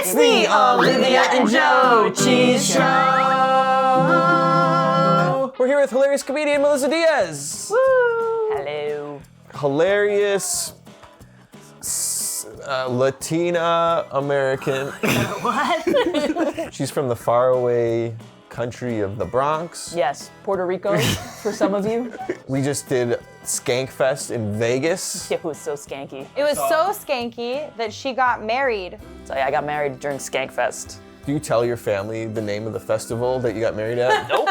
It's the Olivia and Joe Cheese Show. We're here with hilarious comedian Melissa Diaz. Woo! Hello. Hilarious Latina American. What? She's from the faraway country of the Bronx. Yes, Puerto Rico for some of you. We just did Skankfest in Vegas. It was so skanky. It was so skanky that she got married. So yeah, I got married during Skankfest. Do you tell your family the name of the festival that you got married at? Nope.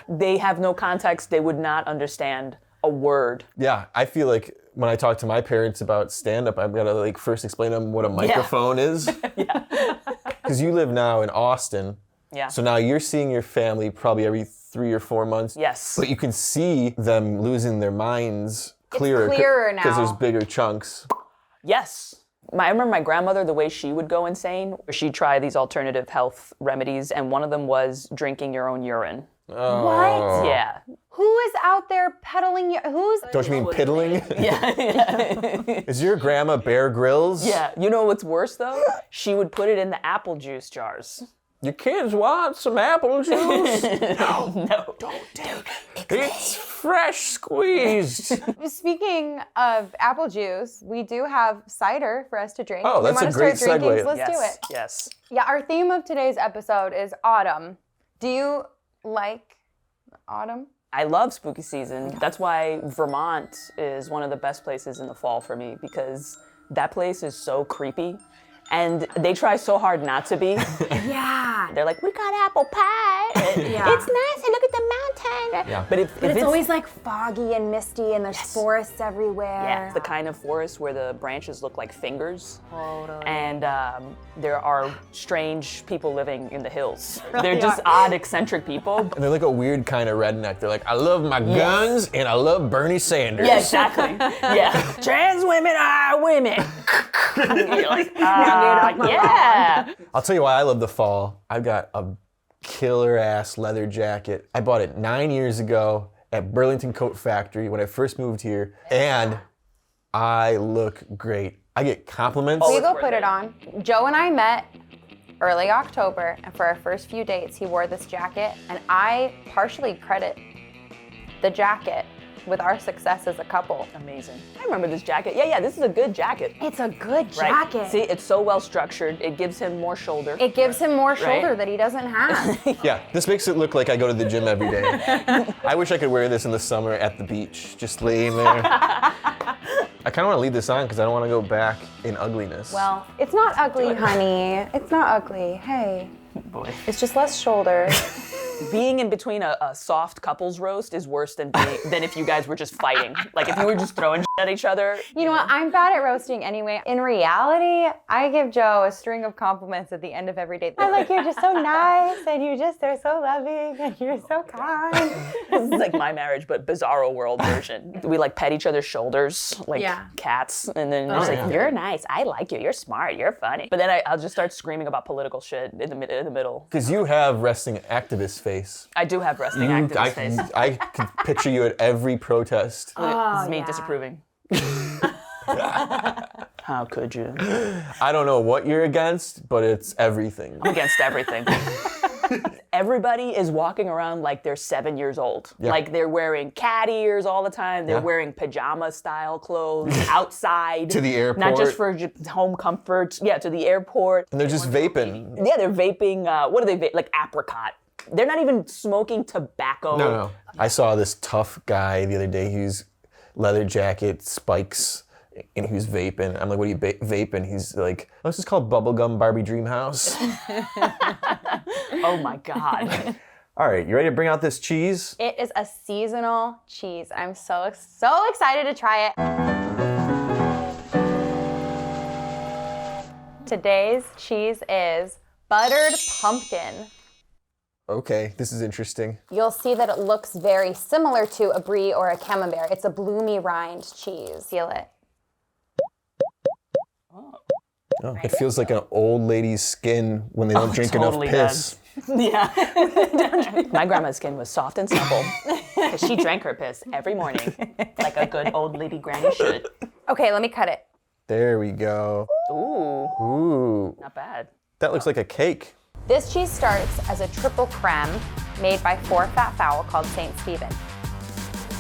They have no context. They would not understand a word. Yeah, I feel like when I talk to my parents about stand-up, I've got to like first explain to them what a microphone is. Yeah. Because you live now in Austin. Yeah. So now you're seeing your family probably every 3 or 4 months. Yes. But you can see them losing their minds clearer. It's clearer now. Because there's bigger chunks. Yes. I remember my grandmother, the way she would go insane, she'd try these alternative health remedies, and one of them was drinking your own urine. Oh. What? Yeah. Who is out there peddling? Who's? Don't you mean piddling? Yeah. Is your grandma Bear Grylls? Yeah. You know what's worse, though? She would put it in the apple juice jars. Your kids want some apple juice? No. Don't take it. It's fresh squeezed. Speaking of apple juice, we do have cider for us to drink. Oh, that's a great segue. segue. Let's do Yes. it. Yes. Yeah, our theme of today's episode is autumn. Do you like autumn? I love spooky season. That's why Vermont is one of the best places in the fall for me, because that place is so creepy. And they try so hard not to be. Yeah. They're like, we got apple pie. Yeah. It's nice. And look at the mountain. Yeah. But if It's always like foggy and misty and there's forests everywhere. yeah, it's the kind of forest where the branches look like fingers. Totally. And there are strange people living in the hills. Really They're just odd, eccentric people. And they're like a weird kind of redneck. They're like, I love my guns and I love Bernie Sanders. Yeah, exactly. Yeah. Trans women are women. You're like, yeah. I'll tell you why I love the fall. I've got a killer ass leather jacket. I bought it 9 years ago at Burlington Coat Factory when I first moved here, and I look great. I get compliments. We go put it on. Joe and I met early October, and for our first few dates, he wore this jacket, and I partially credit the jacket with our success as a couple. Amazing. I remember this jacket. Yeah, this is a good jacket. It's a good Right? jacket. See, it's so well structured. It gives him more shoulder. It gives him more shoulder that he doesn't have. Yeah, this makes it look like I go to the gym every day. I wish I could wear this in the summer at the beach, just laying there. I kind of want to leave this on because I don't want to go back in ugliness. Well, it's not ugly, honey. It's not ugly. Hey, Boy. it's just less shoulder. Being in between a soft couples roast is worse than if you guys were just fighting. Like if you were just throwing shit at each other. You know what? I'm bad at roasting anyway. In reality, I give Joe a string of compliments at the end of every date. I'm like, you're just so nice, and you just are so loving, and you're so kind. This is like my marriage, but bizarro world version. We like pet each other's shoulders like cats, and then just like, you're nice, I like you, you're smart, you're funny. But then I'll just start screaming about political shit in the middle. Because you have resting activist face. I do have resting activist face. I can picture you at every protest. This is me disapproving. How could you? I don't know what you're against, but it's everything. I'm against everything. Everybody is walking around like they're 7 years old. Yeah. Like they're wearing cat ears all the time. They're wearing pajama style clothes outside. To the airport. Not just for home comfort. Yeah, to the airport. And they're just vaping. Yeah, they're vaping, what do they vape? Like apricot. They're not even smoking tobacco. No. I saw this tough guy the other day. He was leather jacket, spikes, and he was vaping. I'm like, what are you vaping? He's like, oh, this is called Bubblegum Barbie Dream House. Oh my God. All right, you ready to bring out this cheese? It is a seasonal cheese. I'm so excited to try it. Today's cheese is buttered pumpkin. Okay, this is interesting. You'll see that it looks very similar to a brie or a camembert. It's a bloomy rind cheese. Feel it. Oh, it feels like an old lady's skin when they don't drink totally enough piss. Yeah. My grandma's skin was soft and supple because she drank her piss every morning like a good old lady granny should. Okay, let me cut it. There we go. Ooh, Ooh. not bad. That looks like a cake. This cheese starts as a triple creme made by Four Fat Fowl called St. Stephen.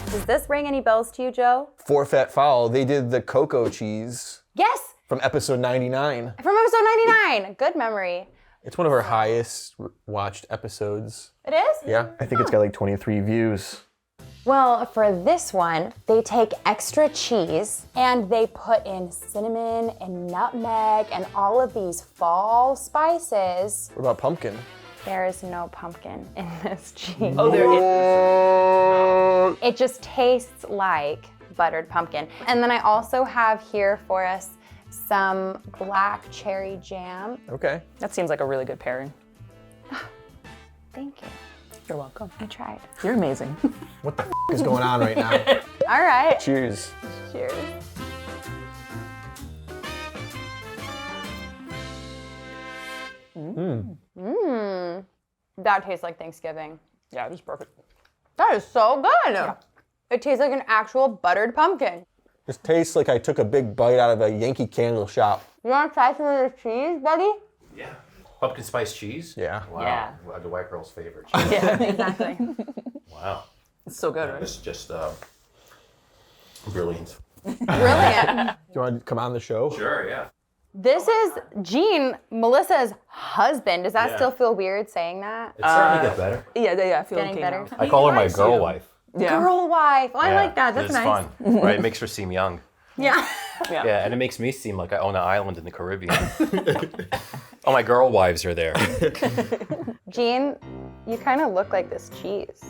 Does this ring any bells to you, Joe? Four Fat Fowl, they did the cocoa cheese. Yes! From episode 99. From episode 99. Good memory. It's one of our highest watched episodes. It is? Yeah, I think it's got like 23 views. Well, for this one, they take extra cheese and they put in cinnamon and nutmeg and all of these fall spices. What about pumpkin? There is no pumpkin in this cheese. Oh, there is. It just tastes like buttered pumpkin. And then I also have here for us some black cherry jam. Okay. That seems like a really good pairing. Thank you. You're welcome. I tried. You're amazing. What the is going on right now? All right. Cheers. Cheers. That tastes like Thanksgiving. Yeah, it was perfect. That is so good. Yeah. It tastes like an actual buttered pumpkin. This tastes like I took a big bite out of a Yankee Candle shop. You want to try some of this cheese, buddy? Yeah. Pumpkin spice cheese? Yeah. Wow. Yeah. The white girl's favorite cheese. Yeah, Exactly. Wow. it's so good, right? This is just brilliant. Brilliant. Do you want to come on the show? Sure, yeah. This is Gene, Melissa's husband. Does that Yeah. still feel weird saying that? It certainly got better. Yeah, I feel Getting okay better. now. I call her my girl wife. Yeah. Girl wife. Oh, I like that. That's it's nice. fun. Right? It makes her seem young. Yeah. Yeah, and it makes me seem like I own an island in the Caribbean. Oh, my girl wives are there. Gene, you kind of look like this cheese.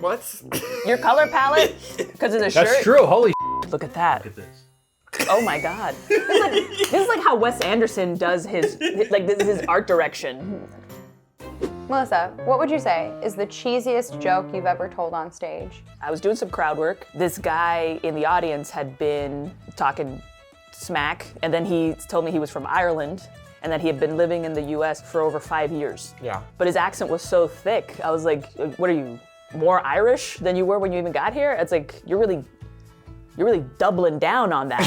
What? Your color palette, because of the shirt. That's true. Holy Look at that. Look at this. Oh my God. This is like how Wes Anderson does his like this is his art direction. Melissa, what would you say is the cheesiest joke you've ever told on stage? I was doing some crowd work. This guy in the audience had been talking smack, and then he told me he was from Ireland and that he had been living in the US for over 5 years. Yeah. But his accent was so thick. I was like, what are you, more Irish than you were when you even got here? It's like, you're really doubling down on that,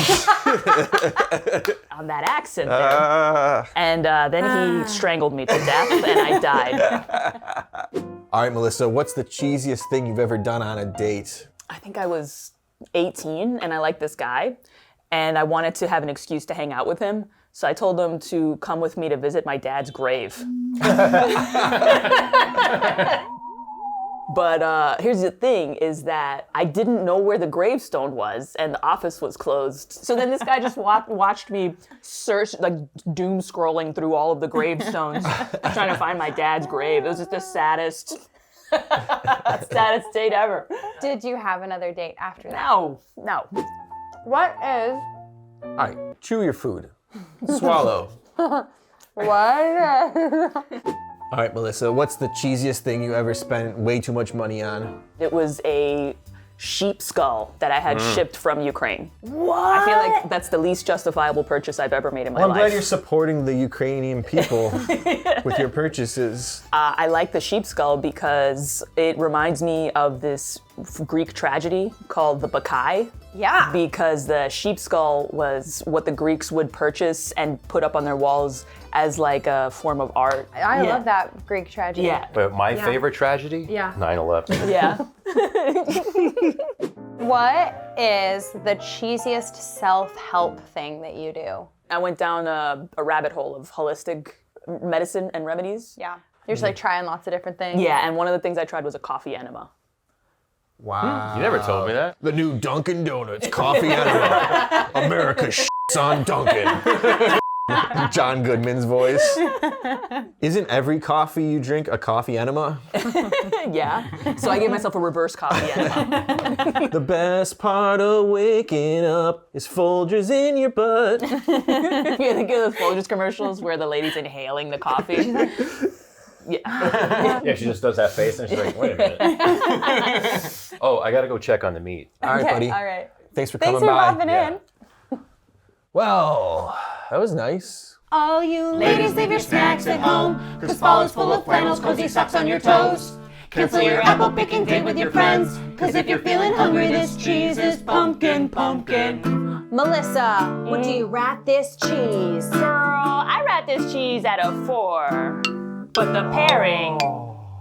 on that accent there. And then he strangled me to death and I died. All right, Melissa, what's the cheesiest thing you've ever done on a date? I think I was 18 and I liked this guy and I wanted to have an excuse to hang out with him. So I told him to come with me to visit my dad's grave. But here's the thing, is that I didn't know where the gravestone was and the office was closed. So then this guy just watched me search, like doom scrolling through all of the gravestones, trying to find my dad's grave. It was just the saddest date ever. Did you have another date after that? No. What is... All right, chew your food. Swallow. What? All right, Melissa, what's the cheesiest thing you ever spent way too much money on? It was a sheep skull that I had shipped from Ukraine. What? I feel like that's the least justifiable purchase I've ever made in my Well, I'm life. glad you're supporting the Ukrainian people with your purchases. I like the sheep skull because it reminds me of this Greek tragedy called the Bacchae. Yeah. Because the sheep skull was what the Greeks would purchase and put up on their walls as like a form of art. I love that Greek tragedy. Yeah. But my favorite tragedy? Yeah. 9/11. Yeah. What is the cheesiest self-help thing that you do? I went down a rabbit hole of holistic medicine and remedies. Yeah. You're just like trying lots of different things. Yeah, and one of the things I tried was a coffee enema. Wow. You never told me that. The new Dunkin' Donuts coffee enema. America shits on Dunkin'. John Goodman's voice. Isn't every coffee you drink a coffee enema? Yeah. So I gave myself a reverse coffee enema. The best part of waking up is Folgers in your butt. You think of the Folgers commercials where the lady's inhaling the coffee? Yeah. Yeah, she just does that face and she's like, wait a minute. Oh, I gotta go check on the meat. All right, buddy. All right. Thanks for Thanks coming for by. popping Yeah. in. Well, that was nice. All you ladies, leave your snacks at home, 'cause fall is full of flannels, cozy socks on your toes. Cancel your apple picking date with your friends, 'cause if you're feeling hungry, this cheese is pumpkin. Melissa, what do you rat this cheese? Girl, I rate this cheese at a 4, but the pairing,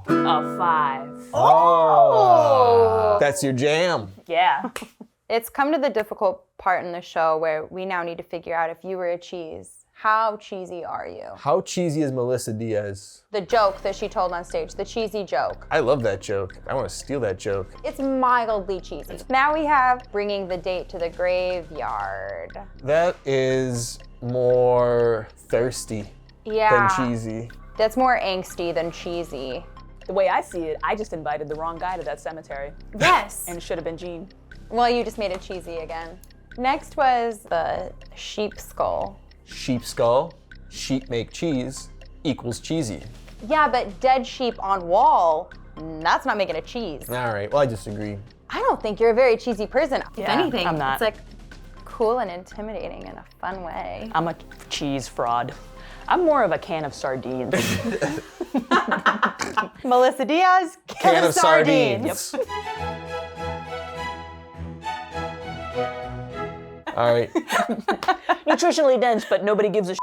a 5. Oh. That's your jam. Yeah. It's come to the difficult part in the show where we now need to figure out if you were a cheese. How cheesy are you? How cheesy is Melissa Diaz? The joke that she told on stage, the cheesy joke. I love that joke. I want to steal that joke. It's mildly cheesy. Now we have bringing the date to the graveyard. That is more thirsty than cheesy. That's more angsty than cheesy. The way I see it, I just invited the wrong guy to that cemetery. Yes. And it should have been Gene. Well, you just made it cheesy again. Next was the sheep skull. Sheep skull, sheep make cheese, equals cheesy. Yeah, but dead sheep on wall, that's not making it cheese. All right, well, I disagree. I don't think you're a very cheesy person. If Yeah, anything, I'm not. it's like cool and intimidating in a fun way. I'm a cheese fraud. I'm more of a can of sardines. Melissa Diaz, Can of sardines. Yep. All right. Nutritionally dense, but nobody gives a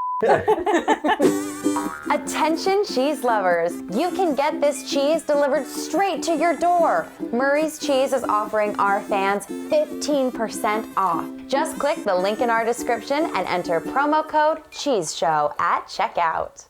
Attention cheese lovers, you can get this cheese delivered straight to your door. Murray's Cheese is offering our fans 15% off. Just click the link in our description and enter promo code CHEESESHOW at checkout.